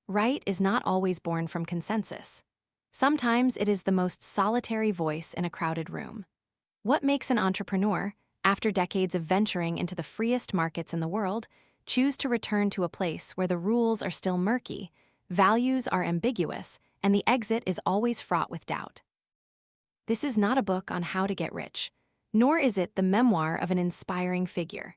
Right is not always born from consensus. Sometimes it is the most solitary voice in a crowded room. What makes an entrepreneur, after decades of venturing into the freest markets in the world, choose to return to a place where the rules are still murky, values are ambiguous, and the exit is always fraught with doubt? This is not a book on how to get rich, nor is it the memoir of an inspiring figure.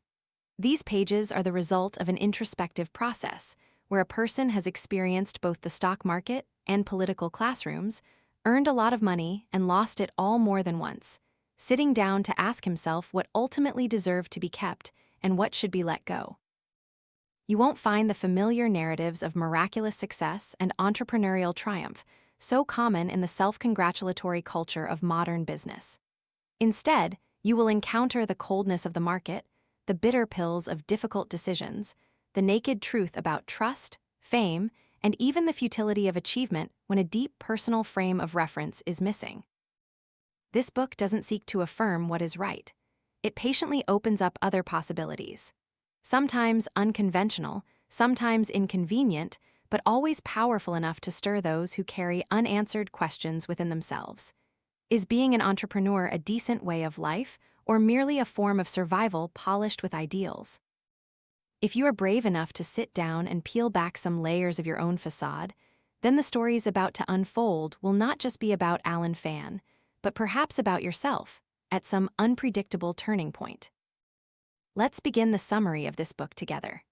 These pages are the result of an introspective process where a person has experienced both the stock market and political classrooms, earned a lot of money, and lost it all more than once, sitting down to ask himself what ultimately deserved to be kept and what should be let go. You won't find the familiar narratives of miraculous success and entrepreneurial triumph so common in the self-congratulatory culture of modern business. Instead, you will encounter the coldness of the market, the bitter pills of difficult decisions, the naked truth about trust, fame, and even the futility of achievement when a deep personal frame of reference is missing. This book doesn't seek to affirm what is right. It patiently opens up other possibilities. Sometimes unconventional, sometimes inconvenient, but always powerful enough to stir those who carry unanswered questions within themselves. Is being an entrepreneur a decent way of life, or merely a form of survival polished with ideals? If you are brave enough to sit down and peel back some layers of your own facade, then the stories about to unfold will not just be about alanfan, but perhaps about yourself, at some unpredictable turning point. Let's begin the summary of this book together.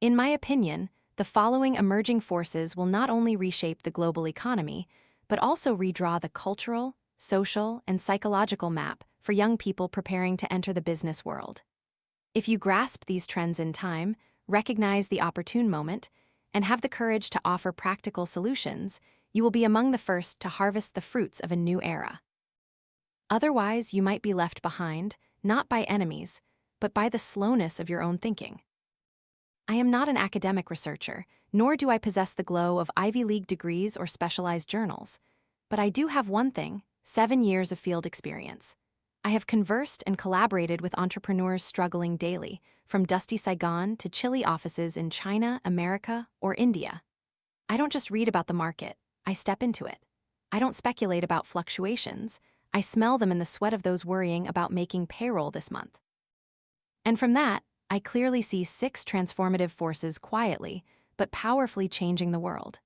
In my opinion, the following emerging forces will not only reshape the global economy, but also redraw the cultural, social, and psychological map for young people preparing to enter the business world. If you grasp these trends in time, recognize the opportune moment, and have the courage to offer practical solutions, you will be among the first to harvest the fruits of a new era. Otherwise, you might be left behind, not by enemies, but by the slowness of your own thinking. I am not an academic researcher, nor do I possess the glow of Ivy League degrees or specialized journals, but I do have one thing: 7 years of field experience. I have conversed and collaborated with entrepreneurs struggling daily, from dusty Saigon to chilly offices in China, America, or India. I don't just read about the market, I step into it. I don't speculate about fluctuations, I smell them in the sweat of those worrying about making payroll this month. And from that, I clearly see 6 transformative forces quietly, but powerfully changing the world.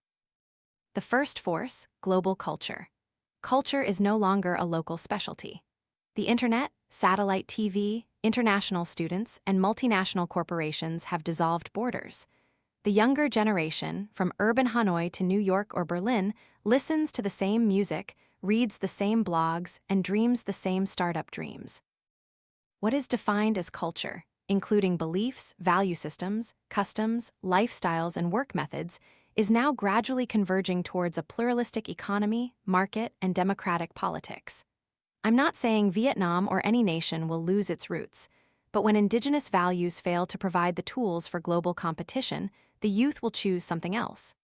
The first force, global culture. Culture is no longer a local specialty. The internet, satellite TV, international students, and multinational corporations have dissolved borders. The younger generation, from urban Hanoi to New York or Berlin, listens to the same music, reads the same blogs, and dreams the same startup dreams. What is defined as culture, including beliefs, value systems, customs, lifestyles, and work methods, is now gradually converging towards a pluralistic economy, market, and democratic politics. I'm not saying Vietnam or any nation will lose its roots, but when indigenous values fail to provide the tools for global competition, the youth will choose something else.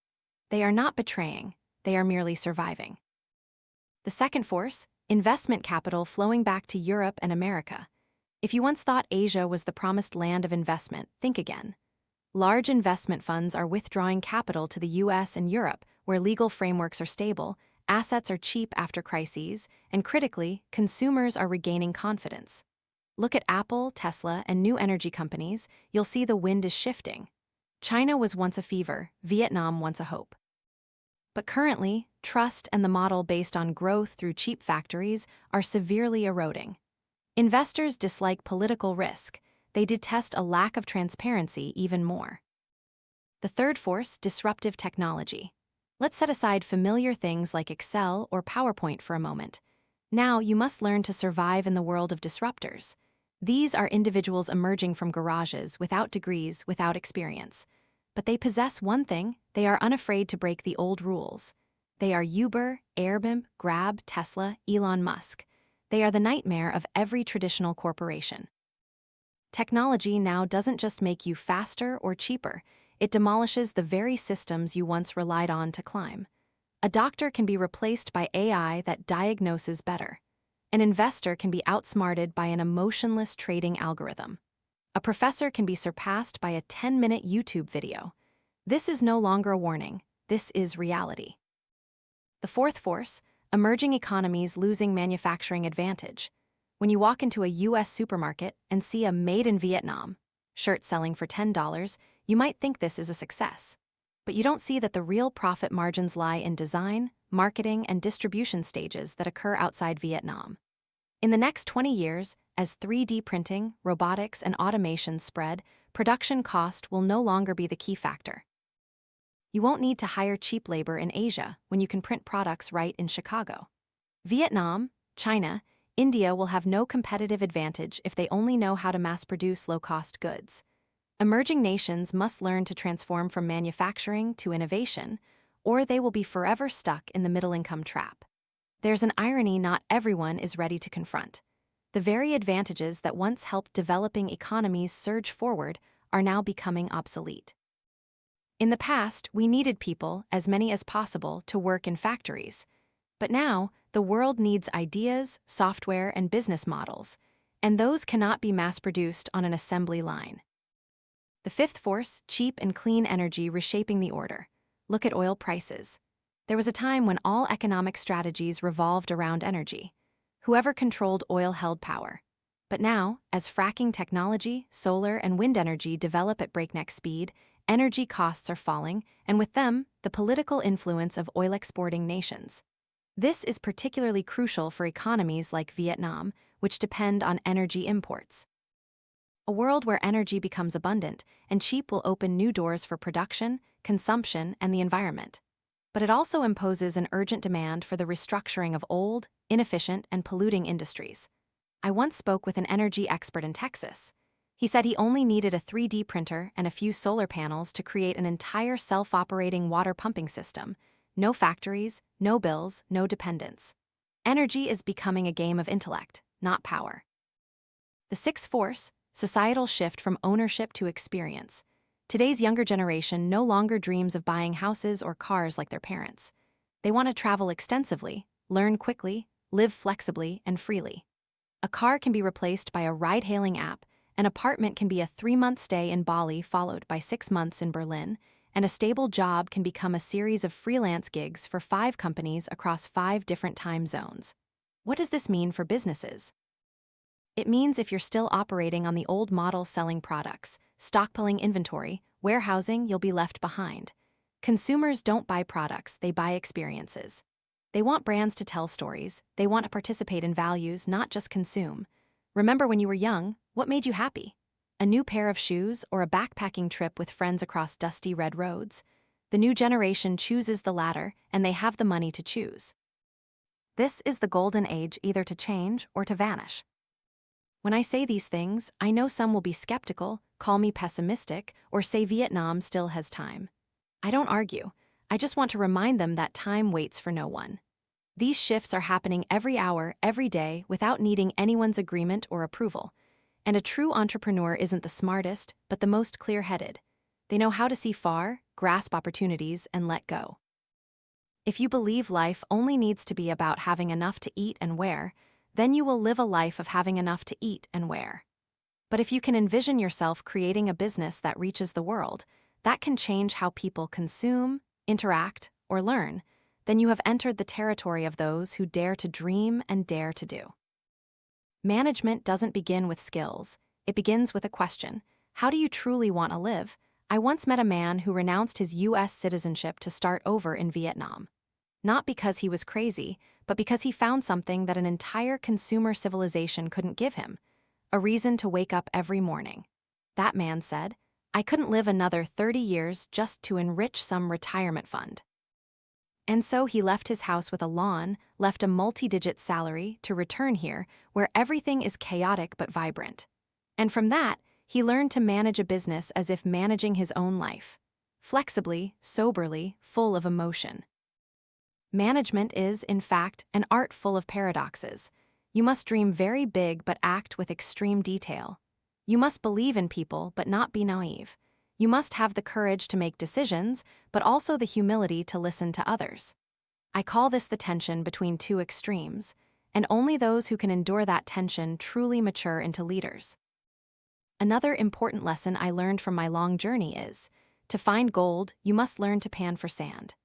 They are not betraying, they are merely surviving. The second force, investment capital flowing back to Europe and America. If you once thought Asia was the promised land of investment, think again. Large investment funds are withdrawing capital to the US and Europe, where legal frameworks are stable, assets are cheap after crises, and critically, consumers are regaining confidence. Look at Apple, Tesla, and new energy companies, you'll see the wind is shifting. China was once a fever, Vietnam once a hope. But currently, trust and the model based on growth through cheap factories are severely eroding. Investors dislike political risk, they detest a lack of transparency even more. The third force, disruptive technology. Let's set aside familiar things like Excel or PowerPoint for a moment. Now you must learn to survive in the world of disruptors. These are individuals emerging from garages without degrees, without experience. But they possess one thing: they are unafraid to break the old rules. They are Uber, Airbnb, Grab, Tesla, Elon Musk. They are the nightmare of every traditional corporation. Technology now doesn't just make you faster or cheaper, it demolishes the very systems you once relied on to climb. A doctor can be replaced by AI that diagnoses better. An investor can be outsmarted by an emotionless trading algorithm. A professor can be surpassed by a 10-minute YouTube video. This is no longer a warning. This is reality. The fourth force, emerging economies losing manufacturing advantage. When you walk into a US supermarket and see a Made in Vietnam shirt selling for $10, you might think this is a success. But you don't see that the real profit margins lie in design, marketing, and distribution stages that occur outside Vietnam. In the next 20 years, as 3D printing, robotics, and automation spread, production cost will no longer be the key factor. You won't need to hire cheap labor in Asia when you can print products right in Chicago. Vietnam, China, India will have no competitive advantage if they only know how to mass-produce low-cost goods. Emerging nations must learn to transform from manufacturing to innovation, or they will be forever stuck in the middle-income trap. There's an irony not everyone is ready to confront. The very advantages that once helped developing economies surge forward are now becoming obsolete. In the past, we needed people, as many as possible, to work in factories. But now, the world needs ideas, software, and business models, and those cannot be mass-produced on an assembly line. The fifth force, cheap and clean energy reshaping the order. Look at oil prices. There was a time when all economic strategies revolved around energy. Whoever controlled oil held power. But now, as fracking technology, solar, and wind energy develop at breakneck speed, energy costs are falling, and with them, the political influence of oil-exporting nations. This is particularly crucial for economies like Vietnam, which depend on energy imports. A world where energy becomes abundant and cheap will open new doors for production, consumption, and the environment. But it also imposes an urgent demand for the restructuring of old, inefficient, and polluting industries. I once spoke with an energy expert in Texas. He said he only needed a 3D printer and a few solar panels to create an entire self-operating water pumping system. No factories, no bills, no dependence. Energy is becoming a game of intellect, not power. The sixth force, societal shift from ownership to experience. Today's younger generation no longer dreams of buying houses or cars like their parents. They want to travel extensively, learn quickly, live flexibly and freely. A car can be replaced by a ride-hailing app, an apartment can be a 3-month stay in Bali followed by 6 months in Berlin, and a stable job can become a series of freelance gigs for 5 companies across 5 different time zones. What does this mean for businesses? It means if you're still operating on the old model selling products, stockpiling inventory, warehousing, you'll be left behind. Consumers don't buy products, they buy experiences. They want brands to tell stories, they want to participate in values, not just consume. Remember when you were young, what made you happy? A new pair of shoes or a backpacking trip with friends across dusty red roads? The new generation chooses the latter, and they have the money to choose. This is the golden age, either to change or to vanish. When I say these things, I know some will be skeptical, call me pessimistic, or say Vietnam still has time. I don't argue. I just want to remind them that time waits for no one. These shifts are happening every hour, every day, without needing anyone's agreement or approval. And a true entrepreneur isn't the smartest, but the most clear-headed. They know how to see far, grasp opportunities, and let go. If you believe life only needs to be about having enough to eat and wear, then you will live a life of having enough to eat and wear. But if you can envision yourself creating a business that reaches the world, that can change how people consume, interact, or learn, then you have entered the territory of those who dare to dream and dare to do. Management doesn't begin with skills. It begins with a question. How do you truly want to live? I once met a man who renounced his US citizenship to start over in Vietnam. Not because he was crazy, but because he found something that an entire consumer civilization couldn't give him, a reason to wake up every morning. That man said, I couldn't live another 30 years just to enrich some retirement fund. And so he left his house with a lawn, left a multi-digit salary to return here, where everything is chaotic but vibrant. And from that, he learned to manage a business as if managing his own life. Flexibly, soberly, full of emotion. Management is, in fact, an art full of paradoxes. You must dream very big but act with extreme detail. You must believe in people but not be naive. You must have the courage to make decisions, but also the humility to listen to others. I call this the tension between two extremes, and only those who can endure that tension truly mature into leaders. Another important lesson I learned from my long journey is, to find gold, you must learn to pan for sand.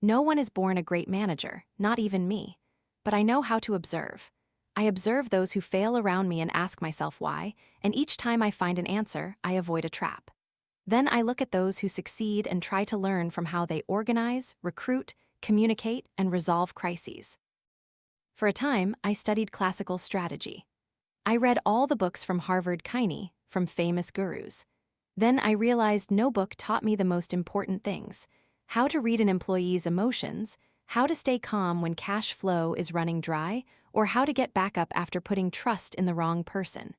No one is born a great manager, not even me. But I know how to observe. I observe those who fail around me and ask myself why, and each time I find an answer, I avoid a trap. Then I look at those who succeed and try to learn from how they organize, recruit, communicate, and resolve crises. For a time, I studied classical strategy. I read all the books from Harvard-Kiney, from famous gurus. Then I realized no book taught me the most important things: how to read an employee's emotions, how to stay calm when cash flow is running dry, or how to get back up after putting trust in the wrong person.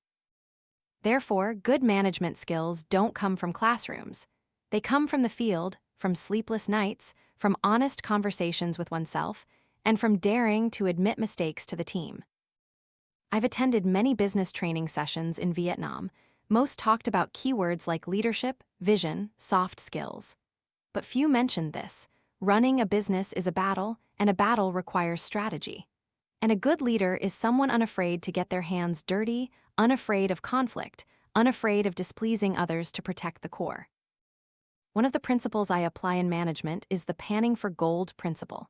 Therefore, good management skills don't come from classrooms. They come from the field, from sleepless nights, from honest conversations with oneself, and from daring to admit mistakes to the team. I've attended many business training sessions in Vietnam. Most talked about keywords like leadership, vision, soft skills. But few mentioned this: running a business is a battle, and a battle requires strategy. And a good leader is someone unafraid to get their hands dirty, unafraid of conflict, unafraid of displeasing others to protect the core. One of the principles I apply in management is the panning for gold principle.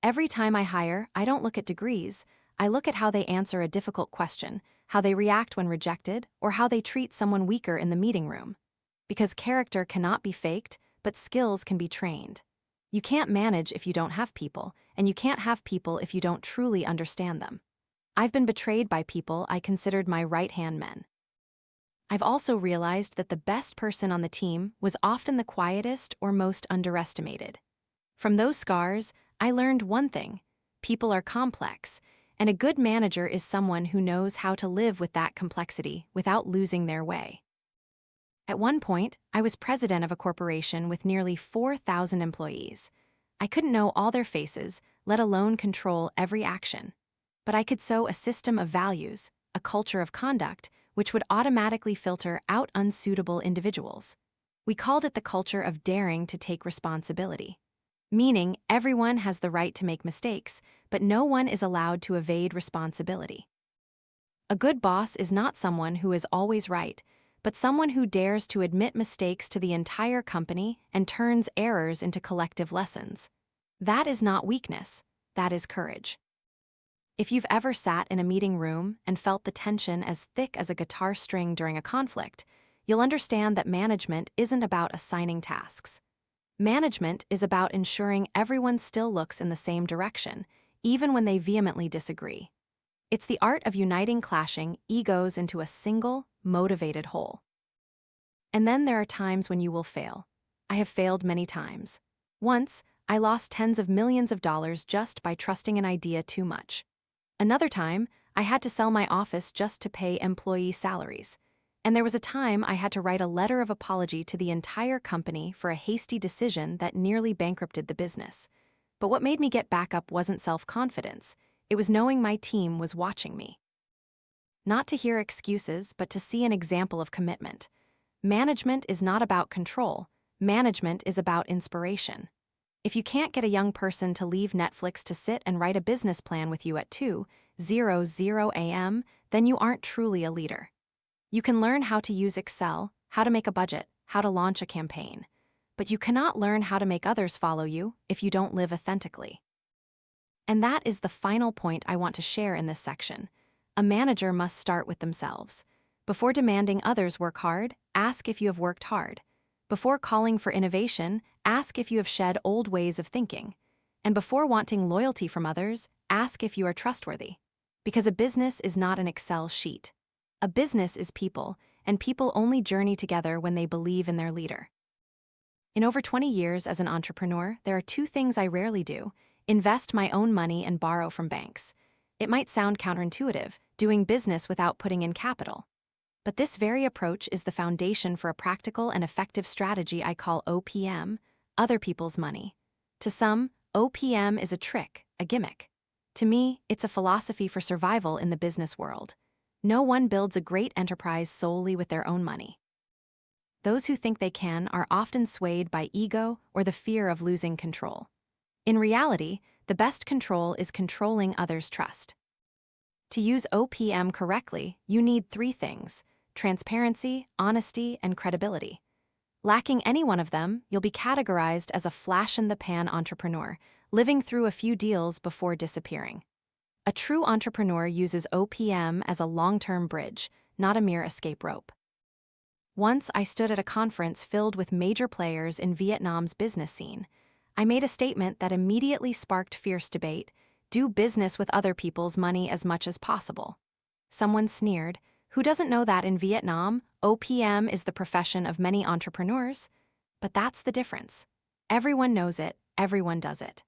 Every time I hire, I don't look at degrees. I look at how they answer a difficult question, how they react when rejected, or how they treat someone weaker in the meeting room. Because character cannot be faked, but skills can be trained. You can't manage if you don't have people, and you can't have people if you don't truly understand them. I've been betrayed by people I considered my right-hand men. I've also realized that the best person on the team was often the quietest or most underestimated. From those scars, I learned one thing: people are complex, and a good manager is someone who knows how to live with that complexity without losing their way. At one point, I was president of a corporation with nearly 4,000 employees. I couldn't know all their faces, let alone control every action. But I could sow a system of values, a culture of conduct, which would automatically filter out unsuitable individuals. We called it the culture of daring to take responsibility. Meaning, everyone has the right to make mistakes, but no one is allowed to evade responsibility. A good boss is not someone who is always right, but someone who dares to admit mistakes to the entire company and turns errors into collective lessons. That is not weakness, that is courage. If you've ever sat in a meeting room and felt the tension as thick as a guitar string during a conflict, you'll understand that management isn't about assigning tasks. Management is about ensuring everyone still looks in the same direction, even when they vehemently disagree. It's the art of uniting clashing egos into a single, motivated whole. And then there are times when you will fail. I have failed many times. Once, I lost tens of millions of dollars just by trusting an idea too much. Another time, I had to sell my office just to pay employee salaries. And there was a time I had to write a letter of apology to the entire company for a hasty decision that nearly bankrupted the business. But what made me get back up wasn't self-confidence. It was knowing my team was watching me. Not to hear excuses, but to see an example of commitment. Management is not about control. Management is about inspiration. If you can't get a young person to leave Netflix to sit and write a business plan with you at 2:00 a.m., then you aren't truly a leader. You can learn how to use Excel, how to make a budget, how to launch a campaign. But you cannot learn how to make others follow you if you don't live authentically. And that is the final point I want to share in this section. A manager must start with themselves. Before demanding others work hard, ask if you have worked hard. Before calling for innovation, ask if you have shed old ways of thinking. And before wanting loyalty from others, ask if you are trustworthy. Because a business is not an Excel sheet. A business is people, and people only journey together when they believe in their leader. In over 20 years as an entrepreneur, there are two things I rarely do: invest my own money and borrow from banks. It might sound counterintuitive, doing business without putting in capital. But this very approach is the foundation for a practical and effective strategy I call OPM, other people's money. To some, OPM is a trick, a gimmick. To me, it's a philosophy for survival in the business world. No one builds a great enterprise solely with their own money. Those who think they can are often swayed by ego or the fear of losing control. In reality, the best control is controlling others' trust. To use OPM correctly, you need three things: transparency, honesty, and credibility. Lacking any one of them, you'll be categorized as a flash-in-the-pan entrepreneur, living through a few deals before disappearing. A true entrepreneur uses OPM as a long-term bridge, not a mere escape rope. Once I stood at a conference filled with major players in Vietnam's business scene. I made a statement that immediately sparked fierce debate: do business with other people's money as much as possible. Someone sneered, "Who doesn't know that in Vietnam, OPM is the profession of many entrepreneurs?" But that's the difference. Everyone knows it, everyone does it.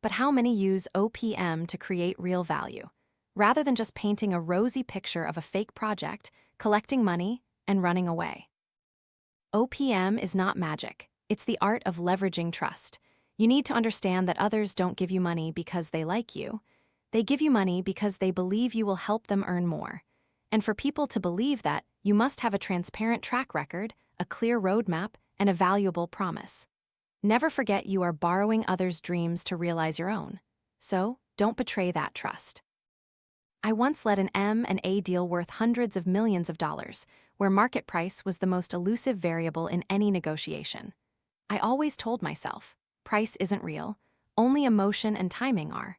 But how many use OPM to create real value, rather than just painting a rosy picture of a fake project, collecting money, and running away? OPM is not magic. It's the art of leveraging trust. You need to understand that others don't give you money because they like you. They give you money because they believe you will help them earn more. And for people to believe that, you must have a transparent track record, a clear roadmap, and a valuable promise. Never forget you are borrowing others' dreams to realize your own. So, don't betray that trust. I once led an M&A deal worth hundreds of millions of dollars, where market price was the most elusive variable in any negotiation. I always told myself, price isn't real, only emotion and timing are.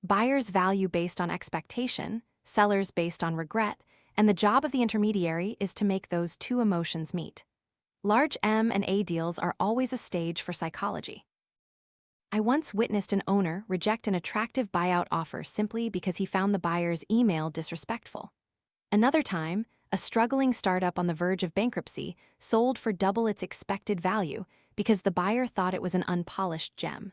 Buyers value based on expectation, sellers based on regret, and the job of the intermediary is to make those two emotions meet. Large M&A deals are always a stage for psychology. I once witnessed an owner reject an attractive buyout offer simply because he found the buyer's email disrespectful. Another time, a struggling startup on the verge of bankruptcy sold for double its expected value because the buyer thought it was an unpolished gem.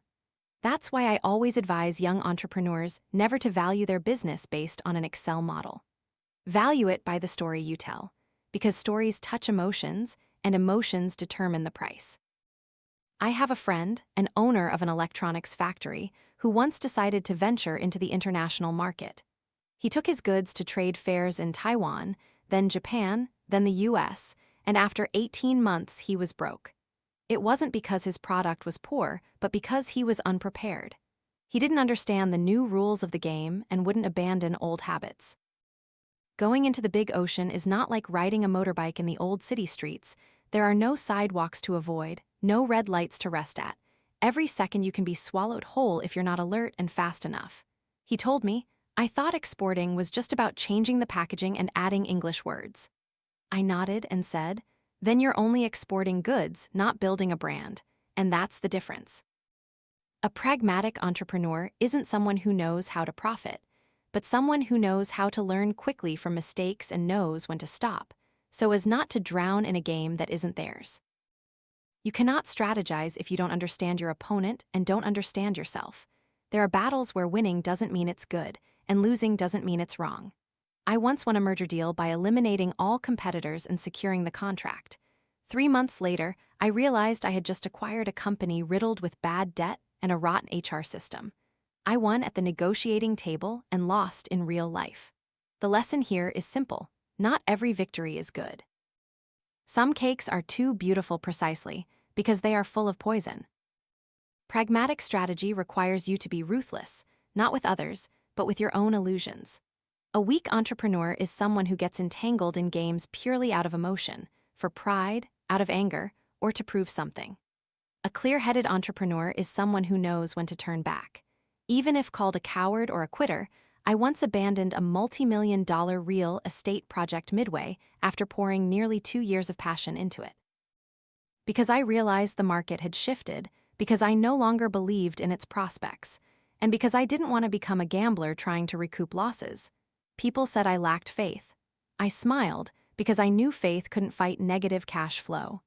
That's why I always advise young entrepreneurs never to value their business based on an Excel model. Value it by the story you tell, because stories touch emotions, and emotions determine the price. I have a friend, an owner of an electronics factory, who once decided to venture into the international market. He took his goods to trade fairs in Taiwan, then Japan, then the US, and after 18 months he was broke. It wasn't because his product was poor, but because he was unprepared. He didn't understand the new rules of the game and wouldn't abandon old habits. Going into the big ocean is not like riding a motorbike in the old city streets. There are no sidewalks to avoid, no red lights to rest at. Every second you can be swallowed whole if you're not alert and fast enough. He told me, "I thought exporting was just about changing the packaging and adding English words." I nodded and said, "Then you're only exporting goods, not building a brand, and that's the difference." A pragmatic entrepreneur isn't someone who knows how to profit, but someone who knows how to learn quickly from mistakes and knows when to stop, so as not to drown in a game that isn't theirs. You cannot strategize if you don't understand your opponent and don't understand yourself. There are battles where winning doesn't mean it's good, and losing doesn't mean it's wrong. I once won a merger deal by eliminating all competitors and securing the contract. 3 months later, I realized I had just acquired a company riddled with bad debt and a rotten HR system. I won at the negotiating table and lost in real life. The lesson here is simple: not every victory is good. Some cakes are too beautiful precisely because they are full of poison. Pragmatic strategy requires you to be ruthless, not with others, but with your own illusions. A weak entrepreneur is someone who gets entangled in games purely out of emotion, for pride, out of anger, or to prove something. A clear-headed entrepreneur is someone who knows when to turn back. Even if called a coward or a quitter, I once abandoned a multi-million-dollar real estate project midway after pouring nearly 2 years of passion into it. Because I realized the market had shifted, because I no longer believed in its prospects, and because I didn't want to become a gambler trying to recoup losses. People said I lacked faith. I smiled because I knew faith couldn't fight negative cash flow.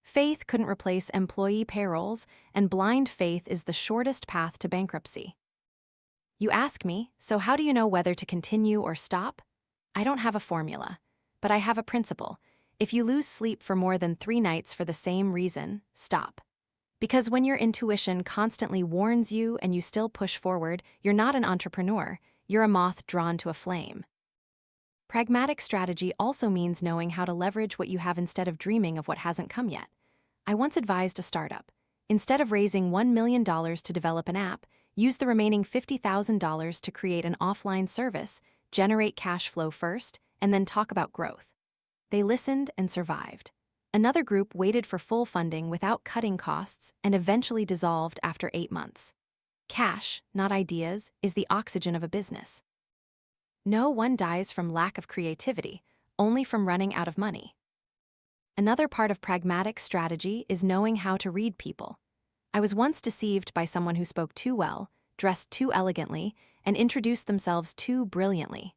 Faith couldn't replace employee payrolls, and blind faith is the shortest path to bankruptcy. You ask me, so how do you know whether to continue or stop? I don't have a formula, but I have a principle. If you lose sleep for more than 3 nights for the same reason, stop. Because when your intuition constantly warns you and you still push forward, you're not an entrepreneur, you're a moth drawn to a flame. Pragmatic strategy also means knowing how to leverage what you have instead of dreaming of what hasn't come yet. I once advised a startup, instead of raising $1 million to develop an app, use the remaining $50,000 to create an offline service, generate cash flow first, and then talk about growth. They listened and survived. Another group waited for full funding without cutting costs and eventually dissolved after 8 months. Cash, not ideas, is the oxygen of a business. No one dies from lack of creativity, only from running out of money. Another part of pragmatic strategy is knowing how to read people. I was once deceived by someone who spoke too well, dressed too elegantly, and introduced themselves too brilliantly.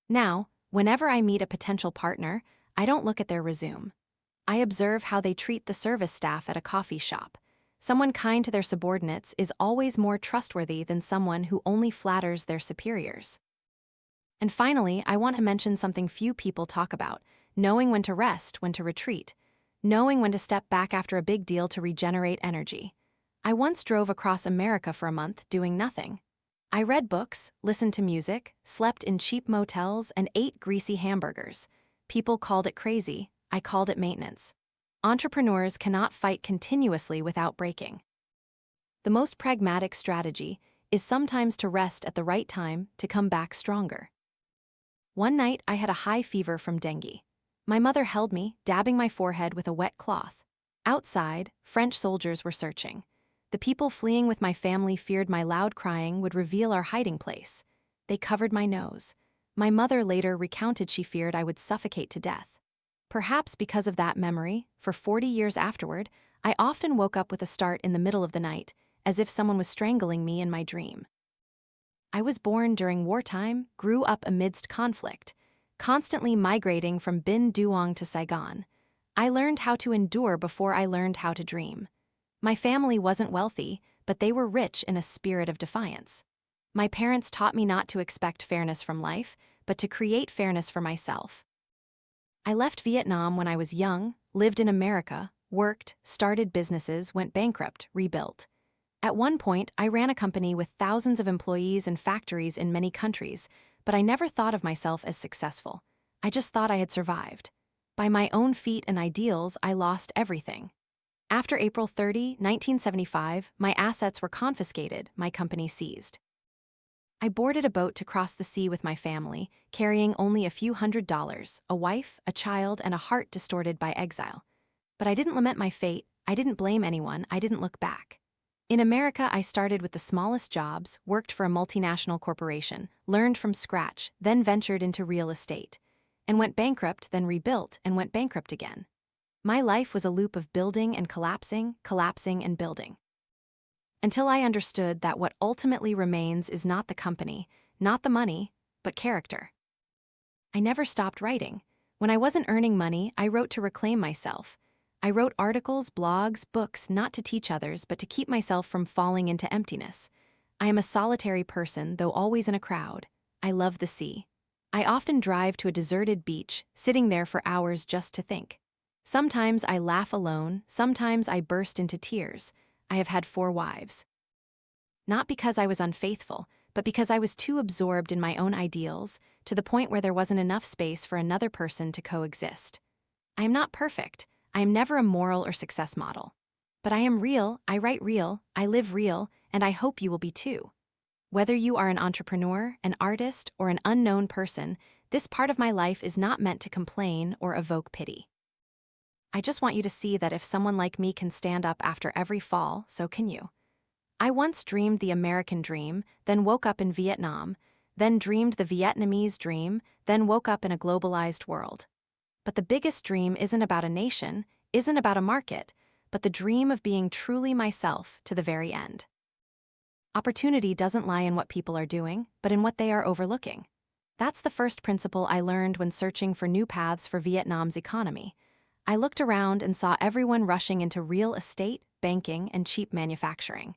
Now, whenever I meet a potential partner, I don't look at their resume. I observe how they treat the service staff at a coffee shop. Someone kind to their subordinates is always more trustworthy than someone who only flatters their superiors. And finally, I want to mention something few people talk about: knowing when to rest, when to retreat, knowing when to step back after a big deal to regenerate energy. I once drove across America for a month doing nothing. I read books, listened to music, slept in cheap motels, and ate greasy hamburgers. People called it crazy. I called it maintenance. Entrepreneurs cannot fight continuously without breaking. The most pragmatic strategy is sometimes to rest at the right time to come back stronger. One night, I had a high fever from dengue. My mother held me, dabbing my forehead with a wet cloth. Outside, French soldiers were searching. The people fleeing with my family feared my loud crying would reveal our hiding place. They covered my nose. My mother later recounted she feared I would suffocate to death. Perhaps because of that memory, for 40 years afterward, I often woke up with a start in the middle of the night, as if someone was strangling me in my dream. I was born during wartime, grew up amidst conflict, constantly migrating from Bin Duong to Saigon. I learned how to endure before I learned how to dream. My family wasn't wealthy, but they were rich in a spirit of defiance. My parents taught me not to expect fairness from life, but to create fairness for myself. I left Vietnam when I was young, lived in America, worked, started businesses, went bankrupt, rebuilt. At one point, I ran a company with thousands of employees and factories in many countries, but I never thought of myself as successful. I just thought I had survived. By my own feet and ideals, I lost everything. After April 30, 1975, my assets were confiscated, my company seized. I boarded a boat to cross the sea with my family, carrying only a few $100s, a wife, a child, and a heart distorted by exile. But I didn't lament my fate, I didn't blame anyone, I didn't look back. In America, I started with the smallest jobs, worked for a multinational corporation, learned from scratch, then ventured into real estate, and went bankrupt, then rebuilt, and went bankrupt again. My life was a loop of building and collapsing, collapsing and building. Until I understood that what ultimately remains is not the company, not the money, but character. I never stopped writing. When I wasn't earning money, I wrote to reclaim myself. I wrote articles, blogs, books, not to teach others, but to keep myself from falling into emptiness. I am a solitary person, though always in a crowd. I love the sea. I often drive to a deserted beach, sitting there for hours just to think. Sometimes I laugh alone, sometimes I burst into tears. I have had 4 wives. Not because I was unfaithful, but because I was too absorbed in my own ideals, to the point where there wasn't enough space for another person to coexist. I am not perfect. I am never a moral or success model. But I am real, I write real, I live real, and I hope you will be too. Whether you are an entrepreneur, an artist, or an unknown person, this part of my life is not meant to complain or evoke pity. I just want you to see that if someone like me can stand up after every fall, so can you. I once dreamed the American dream, then woke up in Vietnam, then dreamed the Vietnamese dream, then woke up in a globalized world. But the biggest dream isn't about a nation, isn't about a market, but the dream of being truly myself to the very end. Opportunity doesn't lie in what people are doing, but in what they are overlooking. That's the first principle I learned when searching for new paths for Vietnam's economy. I looked around and saw everyone rushing into real estate, banking, and cheap manufacturing.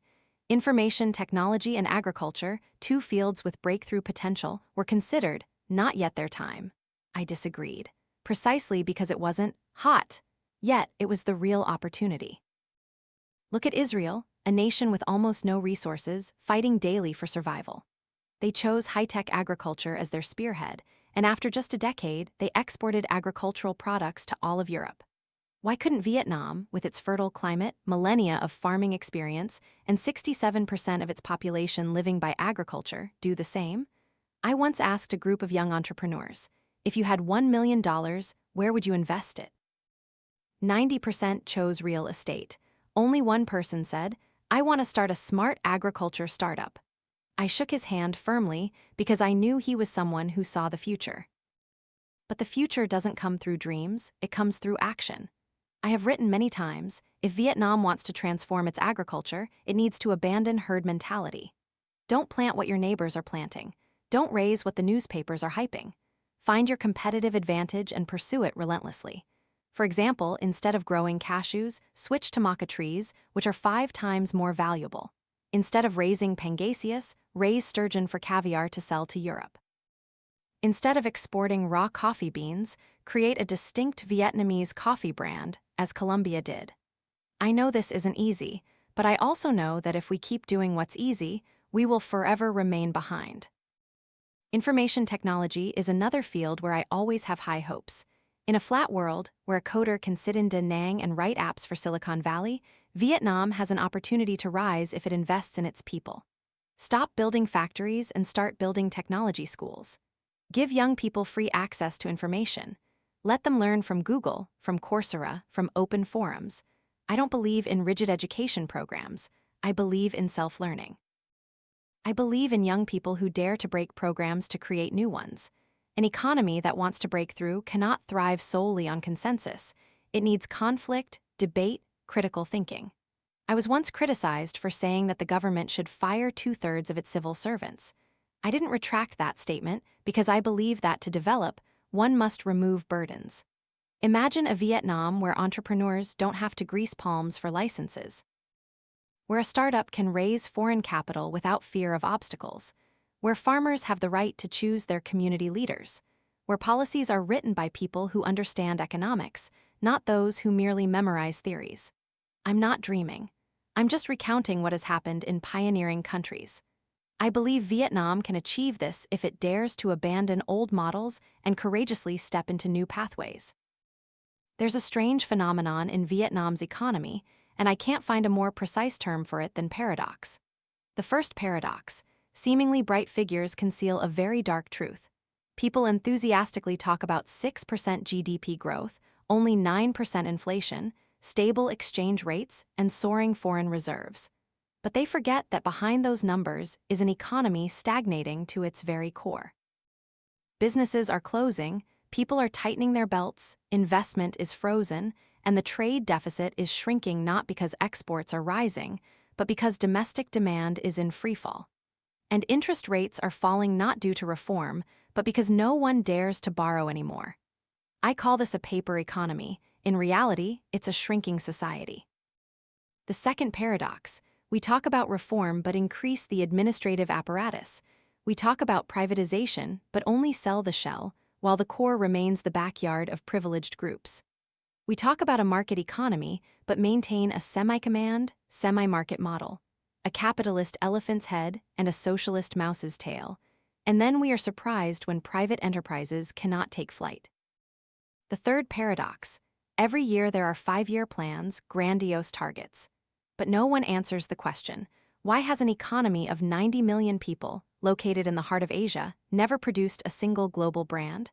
Information technology and agriculture, 2 fields with breakthrough potential, were considered, not yet their time. I disagreed, precisely because it wasn't hot, yet it was the real opportunity. Look at Israel, a nation with almost no resources, fighting daily for survival. They chose high-tech agriculture as their spearhead, and after just a decade, they exported agricultural products to all of Europe. Why couldn't Vietnam, with its fertile climate, millennia of farming experience, and 67% of its population living by agriculture, do the same? I once asked a group of young entrepreneurs, if you had $1 million, where would you invest it? 90% chose real estate. Only one person said, "I want to start a smart agriculture startup." I shook his hand firmly because I knew he was someone who saw the future. But the future doesn't come through dreams, it comes through action. I have written many times, if Vietnam wants to transform its agriculture, it needs to abandon herd mentality. Don't plant what your neighbors are planting. Don't raise what the newspapers are hyping. Find your competitive advantage and pursue it relentlessly. For example, instead of growing cashews, switch to maca trees, which are 5 times more valuable. Instead of raising pangasius, raise sturgeon for caviar to sell to Europe. Instead of exporting raw coffee beans, create a distinct Vietnamese coffee brand, as Colombia did. I know this isn't easy, but I also know that if we keep doing what's easy, we will forever remain behind. Information technology is another field where I always have high hopes. In a flat world, where a coder can sit in Da Nang and write apps for Silicon Valley, Vietnam has an opportunity to rise if it invests in its people. Stop building factories and start building technology schools. Give young people free access to information. Let them learn from Google, from Coursera, from open forums. I don't believe in rigid education programs. I believe in self-learning. I believe in young people who dare to break programs to create new ones. An economy that wants to break through cannot thrive solely on consensus. It needs conflict, debate, critical thinking. I was once criticized for saying that the government should fire 2/3 of its civil servants. I didn't retract that statement because I believe that to develop, one must remove burdens. Imagine a Vietnam where entrepreneurs don't have to grease palms for licenses, where a startup can raise foreign capital without fear of obstacles, where farmers have the right to choose their community leaders, where policies are written by people who understand economics, not those who merely memorize theories. I'm not dreaming. I'm just recounting what has happened in pioneering countries. I believe Vietnam can achieve this if it dares to abandon old models and courageously step into new pathways. There's a strange phenomenon in Vietnam's economy, and I can't find a more precise term for it than paradox. The first paradox: seemingly bright figures conceal a very dark truth. People enthusiastically talk about 6% GDP growth, only 9% inflation, stable exchange rates, and soaring foreign reserves. But they forget that behind those numbers is an economy stagnating to its very core. Businesses are closing, people are tightening their belts, investment is frozen, and the trade deficit is shrinking not because exports are rising, but because domestic demand is in freefall. And interest rates are falling not due to reform, but because no one dares to borrow anymore. I call this a paper economy. In reality, it's a shrinking society. The second paradox: we talk about reform but increase the administrative apparatus. We talk about privatization but only sell the shell, while the core remains the backyard of privileged groups. We talk about a market economy but maintain a semi-command, semi-market model, a capitalist elephant's head and a socialist mouse's tail, and then we are surprised when private enterprises cannot take flight. The third paradox: every year there are 5-year plans, grandiose targets. But no one answers the question: why has an economy of 90 million people, located in the heart of Asia, never produced a single global brand?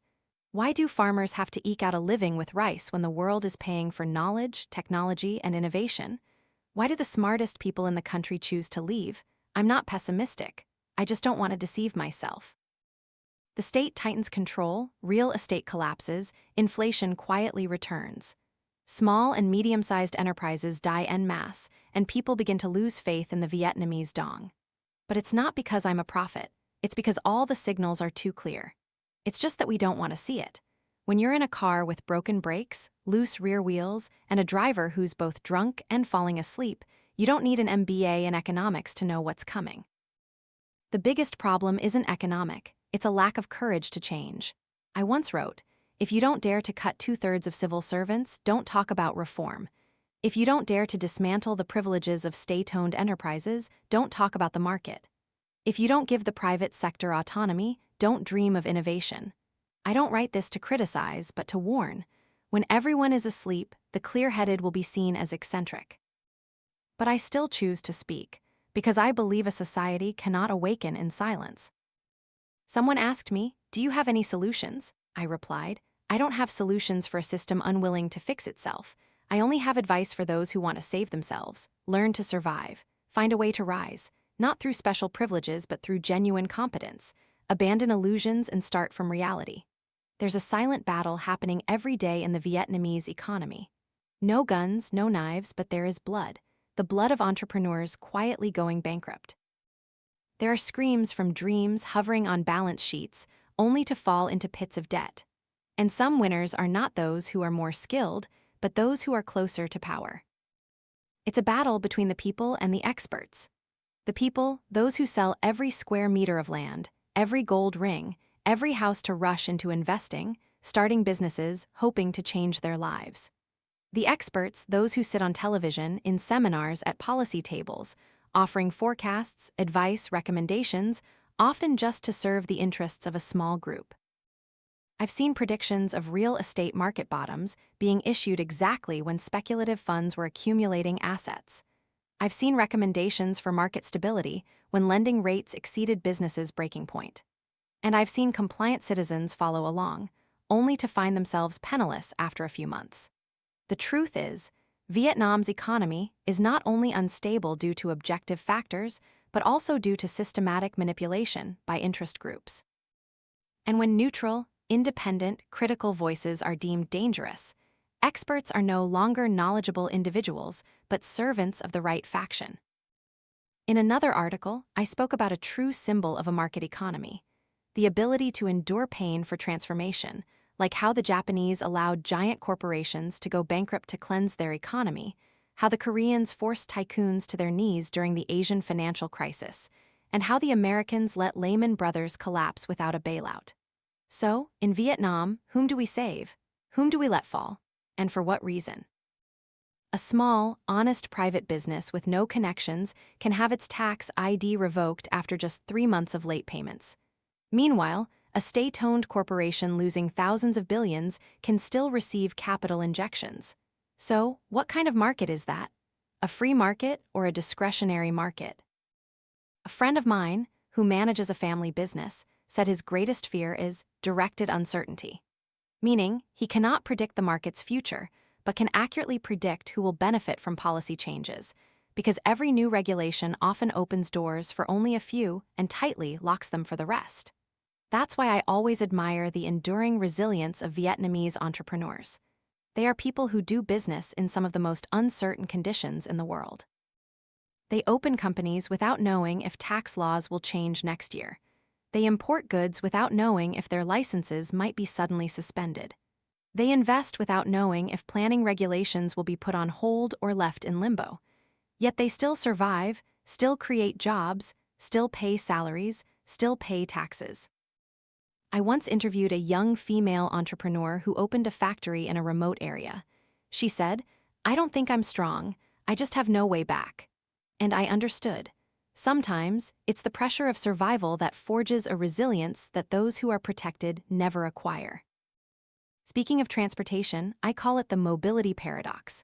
Why do farmers have to eke out a living with rice when the world is paying for knowledge, technology, and innovation? Why do the smartest people in the country choose to leave? I'm not pessimistic. I just don't want to deceive myself. The state tightens control, real estate collapses, inflation quietly returns. Small and medium-sized enterprises die en masse, and people begin to lose faith in the Vietnamese dong. But it's not because I'm a prophet. It's because all the signals are too clear. It's just that we don't want to see it. When you're in a car with broken brakes, loose rear wheels, and a driver who's both drunk and falling asleep, you don't need an MBA in economics to know what's coming. The biggest problem isn't economic. It's a lack of courage to change. I once wrote, if you don't dare to cut 2/3 of civil servants, don't talk about reform. If you don't dare to dismantle the privileges of state-owned enterprises, don't talk about the market. If you don't give the private sector autonomy, don't dream of innovation. I don't write this to criticize, but to warn. When everyone is asleep, the clear-headed will be seen as eccentric. But I still choose to speak, because I believe a society cannot awaken in silence. Someone asked me, "Do you have any solutions?" I replied, "I don't have solutions for a system unwilling to fix itself. I only have advice for those who want to save themselves, learn to survive, find a way to rise, not through special privileges but through genuine competence, abandon illusions and start from reality. There's a silent battle happening every day in the Vietnamese economy. No guns, no knives, but there is blood, the blood of entrepreneurs quietly going bankrupt. There are screams from dreams hovering on balance sheets, only to fall into pits of debt. And some winners are not those who are more skilled, but those who are closer to power. It's a battle between the people and the experts. The people, those who sell every square meter of land, every gold ring, every house to rush into investing, starting businesses, hoping to change their lives. The experts, those who sit on television, in seminars, at policy tables, offering forecasts, advice, recommendations, often just to serve the interests of a small group. I've seen predictions of real estate market bottoms being issued exactly when speculative funds were accumulating assets. I've seen recommendations for market stability when lending rates exceeded businesses' breaking point. And I've seen compliant citizens follow along, only to find themselves penniless after a few months. The truth is, Vietnam's economy is not only unstable due to objective factors, but also due to systematic manipulation by interest groups. And when neutral, independent, critical voices are deemed dangerous, experts are no longer knowledgeable individuals, but servants of the right faction. In another article, I spoke about a true symbol of a market economy: the ability to endure pain for transformation, like how the Japanese allowed giant corporations to go bankrupt to cleanse their economy, how the Koreans forced tycoons to their knees during the Asian financial crisis, and how the Americans let Lehman Brothers collapse without a bailout. So, in Vietnam, whom do we save? Whom do we let fall? And for what reason? A small, honest private business with no connections can have its tax ID revoked after just 3 months of late payments. Meanwhile, a state-owned corporation losing thousands of billions can still receive capital injections. So, what kind of market is that? A free market or a discretionary market? A friend of mine, who manages a family business, said his greatest fear is directed uncertainty, meaning he cannot predict the market's future, but can accurately predict who will benefit from policy changes, because every new regulation often opens doors for only a few and tightly locks them for the rest. That's why I always admire the enduring resilience of Vietnamese entrepreneurs. They are people who do business in some of the most uncertain conditions in the world. They open companies without knowing if tax laws will change next year. They import goods without knowing if their licenses might be suddenly suspended. They invest without knowing if planning regulations will be put on hold or left in limbo. Yet they still survive, still create jobs, still pay salaries, still pay taxes. I once interviewed a young female entrepreneur who opened a factory in a remote area. She said, "I don't think I'm strong, I just have no way back." And I understood. Sometimes, it's the pressure of survival that forges a resilience that those who are protected never acquire. Speaking of transportation, I call it the mobility paradox.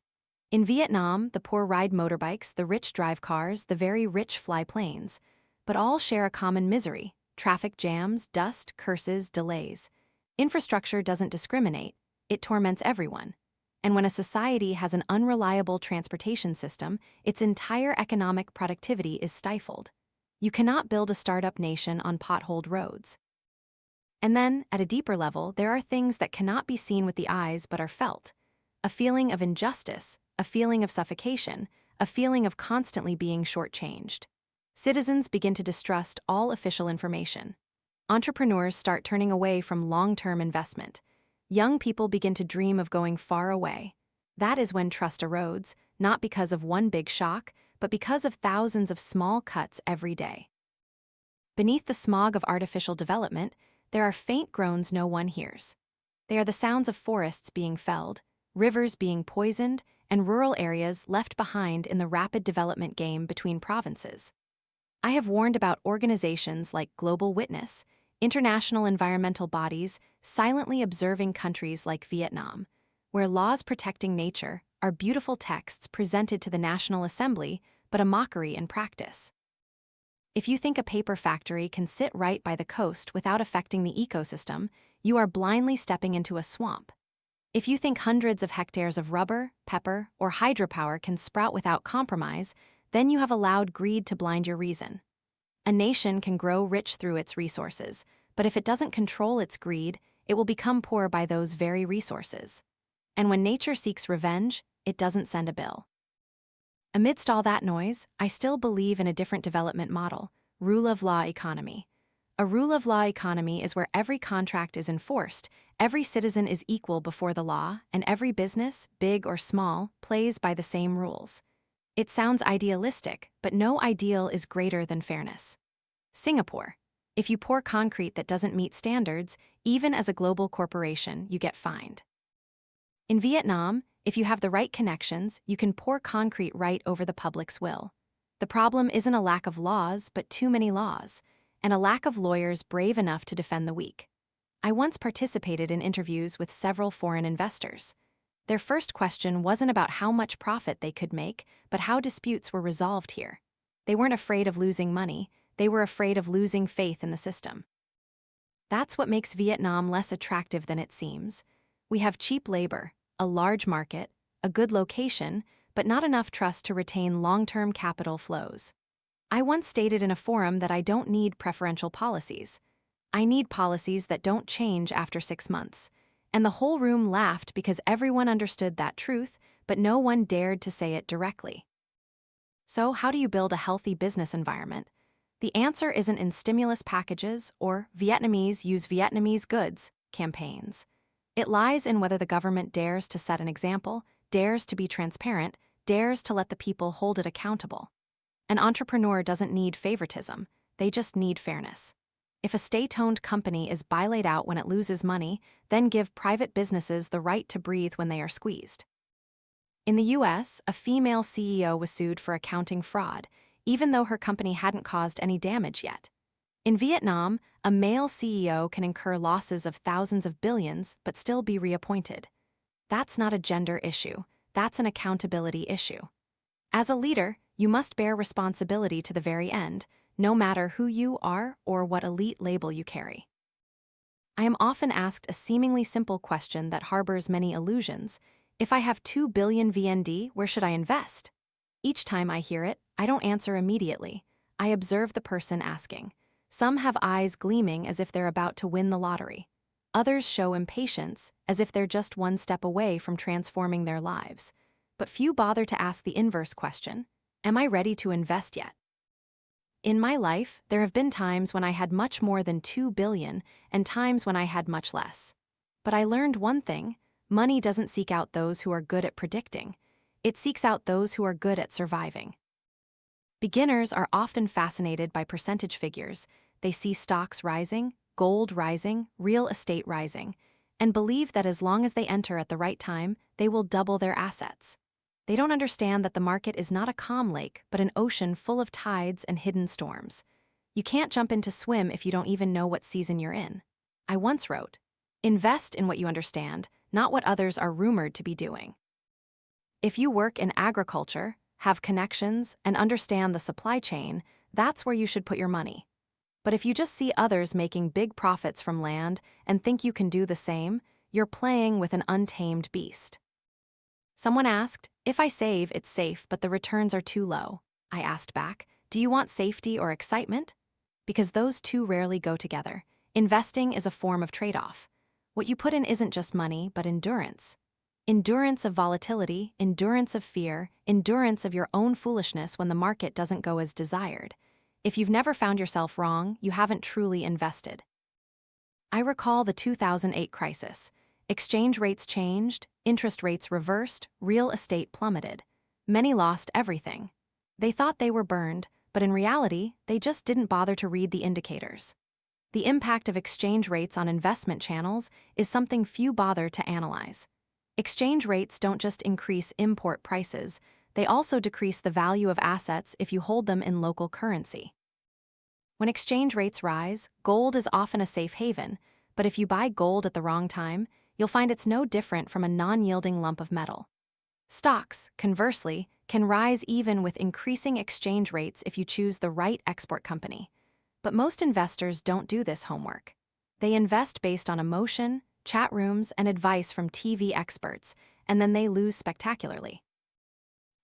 In Vietnam, the poor ride motorbikes, the rich drive cars, the very rich fly planes, but all share a common misery: traffic jams, dust, curses, delays. Infrastructure doesn't discriminate, it torments everyone. And when a society has an unreliable transportation system, its entire economic productivity is stifled. You cannot build a startup nation on potholed roads. And then, at a deeper level, there are things that cannot be seen with the eyes but are felt. A feeling of injustice, a feeling of suffocation, a feeling of constantly being shortchanged. Citizens begin to distrust all official information. Entrepreneurs start turning away from long-term investment. Young people begin to dream of going far away. That is when trust erodes, not because of one big shock, but because of thousands of small cuts every day. Beneath the smog of artificial development, there are faint groans no one hears. They are the sounds of forests being felled, rivers being poisoned, and rural areas left behind in the rapid development game between provinces. I have warned about organizations like Global Witness, international environmental bodies silently observing countries like Vietnam, where laws protecting nature are beautiful texts presented to the National Assembly, but a mockery in practice. If you think a paper factory can sit right by the coast without affecting the ecosystem, you are blindly stepping into a swamp. If you think hundreds of hectares of rubber, pepper, or hydropower can sprout without compromise, then you have allowed greed to blind your reason. A nation can grow rich through its resources, but if it doesn't control its greed, it will become poor by those very resources. And when nature seeks revenge, it doesn't send a bill. Amidst all that noise, I still believe in a different development model: rule of law economy. A rule of law economy is where every contract is enforced, every citizen is equal before the law, and every business, big or small, plays by the same rules. It sounds idealistic, but no ideal is greater than fairness. Singapore. If you pour concrete that doesn't meet standards, even as a global corporation, you get fined. In Vietnam, if you have the right connections, you can pour concrete right over the public's will. The problem isn't a lack of laws, but too many laws, and a lack of lawyers brave enough to defend the weak. I once participated in interviews with several foreign investors. Their first question wasn't about how much profit they could make, but how disputes were resolved here. They weren't afraid of losing money, they were afraid of losing faith in the system. That's what makes Vietnam less attractive than it seems. We have cheap labor, a large market, a good location, but not enough trust to retain long-term capital flows. I once stated in a forum that I don't need preferential policies. I need policies that don't change after 6 months. And the whole room laughed because everyone understood that truth, but no one dared to say it directly. So, how do you build a healthy business environment? The answer isn't in stimulus packages or Vietnamese use Vietnamese goods campaigns. It lies in whether the government dares to set an example, dares to be transparent, dares to let the people hold it accountable. An entrepreneur doesn't need favoritism, they just need fairness. If a state-owned company is bailed out when it loses money, then give private businesses the right to breathe when they are squeezed. In the US, a female CEO was sued for accounting fraud, even though her company hadn't caused any damage yet. In Vietnam, a male CEO can incur losses of thousands of billions but still be reappointed. That's not a gender issue, that's an accountability issue. As a leader, you must bear responsibility to the very end, no matter who you are or what elite label you carry. I am often asked a seemingly simple question that harbors many illusions. If I have 2 billion VND, where should I invest? Each time I hear it, I don't answer immediately. I observe the person asking. Some have eyes gleaming as if they're about to win the lottery. Others show impatience, as if they're just one step away from transforming their lives. But few bother to ask the inverse question: am I ready to invest yet? In my life, there have been times when I had much more than 2 billion and times when I had much less. But I learned one thing: money doesn't seek out those who are good at predicting. It seeks out those who are good at surviving. Beginners are often fascinated by percentage figures. They see stocks rising, gold rising, real estate rising, and believe that as long as they enter at the right time, they will double their assets. They don't understand that the market is not a calm lake, but an ocean full of tides and hidden storms. You can't jump in to swim if you don't even know what season you're in. I once wrote, "Invest in what you understand, not what others are rumored to be doing." If you work in agriculture, have connections, and understand the supply chain, that's where you should put your money. But if you just see others making big profits from land and think you can do the same, you're playing with an untamed beast. Someone asked, "If I save, it's safe, but the returns are too low." I asked back, "Do you want safety or excitement?" Because those two rarely go together. Investing is a form of trade-off. What you put in isn't just money, but endurance. Endurance of volatility, endurance of fear, endurance of your own foolishness when the market doesn't go as desired. If you've never found yourself wrong, you haven't truly invested. I recall the 2008 crisis. Exchange rates changed, interest rates reversed, real estate plummeted. Many lost everything. They thought they were burned, but in reality, they just didn't bother to read the indicators. The impact of exchange rates on investment channels is something few bother to analyze. Exchange rates don't just increase import prices, they also decrease the value of assets if you hold them in local currency. When exchange rates rise, gold is often a safe haven, but if you buy gold at the wrong time, you'll find it's no different from a non-yielding lump of metal. Stocks, conversely, can rise even with increasing exchange rates if you choose the right export company. But most investors don't do this homework. They invest based on emotion, chat rooms, and advice from TV experts, and then they lose spectacularly.